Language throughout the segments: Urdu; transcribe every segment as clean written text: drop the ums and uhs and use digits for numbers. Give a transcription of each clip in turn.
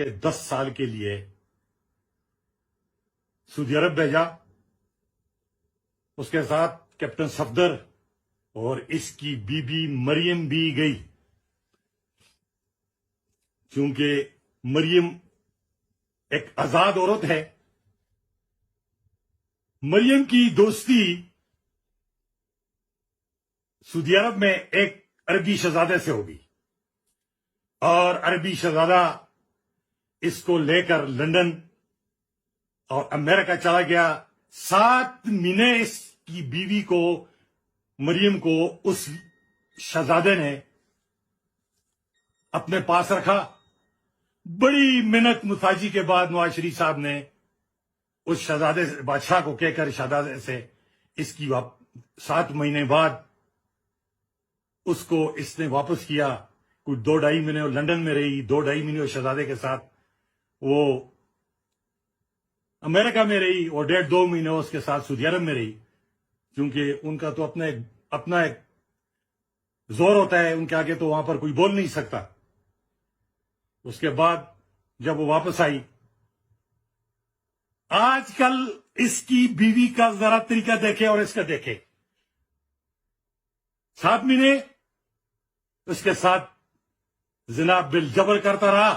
کہ 10 سال کے لیے سعودی عرب بھیجا، اس کے ساتھ کیپٹن صفدر اور اس کی بی بی مریم بھی گئی، چونکہ مریم ایک آزاد عورت ہے۔ مریم کی دوستی سعودی عرب میں ایک عربی شہزادے سے ہوگی، اور عربی شہزادہ اس کو لے کر لندن اور امریکہ چلا گیا۔ 7 مہینے اس کی بیوی کو، مریم کو، اس شہزادے نے اپنے پاس رکھا۔ بڑی محنت متاجی کے بعد نواز شریف صاحب نے اس شہزادے بادشاہ کو کہہ کر شہزادے سے اس کی 7 مہینے بعد اس کو اس نے واپس کیا۔ کچھ 2-2.5 مہینے وہ لندن میں رہی، 2-2.5 مہینے وہ شہزادے کے ساتھ وہ امریکہ میں رہی، اور 1.5-2 مہینے اس کے ساتھ سعودی عرب میں رہی، کیونکہ ان کا تو اپنا ایک زور ہوتا ہے، ان کے آگے تو وہاں پر کوئی بول نہیں سکتا۔ اس کے بعد جب وہ واپس آئی، آج کل اس کی بیوی کا ذرا طریقہ دیکھے اور اس کا دیکھے۔ 7 مہینے اس کے ساتھ زنا بالجبر کرتا رہا،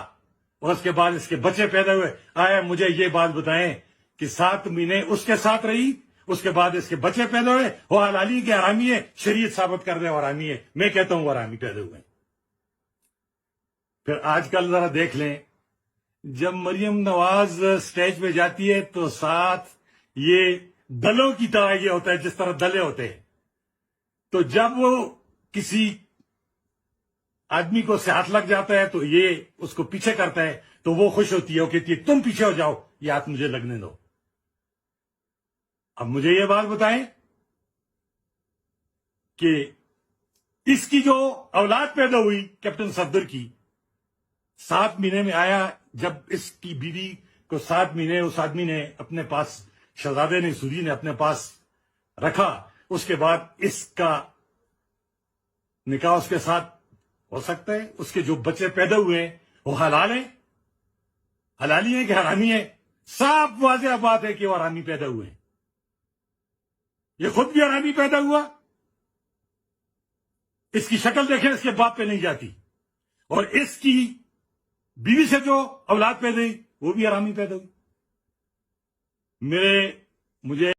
اور اس کے بعد اس کے بچے پیدا ہوئے۔ آئے مجھے یہ بات بتائیں کہ 7 مہینے اس کے ساتھ رہی، اس کے بعد اس کے بچے پیدا ہوئے، وہ حلالی کے حرامی ہے، شریعت ثابت کر دے وہ حرامی ہے، میں کہتا ہوں وہ حرامی پیدا ہوئے۔ پھر آج کل ذرا دیکھ لیں، جب مریم نواز سٹیج پہ جاتی ہے تو ساتھ یہ دلوں کی طرح یہ ہوتا ہے، جس طرح دلے ہوتے ہیں۔ تو جب وہ کسی آدمی کو سے ہاتھ لگ جاتا ہے تو یہ اس کو پیچھے کرتا ہے، تو وہ خوش ہوتی ہے، وہ کہتی ہے تم پیچھے ہو جاؤ، یہ ہاتھ مجھے لگنے دو۔ اب مجھے یہ بات بتائیں کہ اس کی جو اولاد پیدا ہوئی کیپٹن صفدر کی، 7 مہینے میں آیا، جب اس کی بیوی کو 7 مہینے اس آدمی نے اپنے پاس، شہزادے نے، سعودی نے اپنے پاس رکھا، اس کے بعد اس کا نکاح اس کے ساتھ ہو سکتا ہے۔ اس کے جو بچے پیدا ہوئے ہیں وہ حلال ہیں، حلالی ہیں کہ حرامی ہیں؟ صاف واضح بات ہے کہ وہ حرامی پیدا ہوئے ہیں۔ یہ خود بھی حرامی پیدا ہوا، اس کی شکل دیکھیں، اس کے باپ پہ نہیں جاتی، اور اس کی بیوی سے جو اولاد پیدا ہوئی وہ بھی حرامی پیدا ہوئی۔ مجھے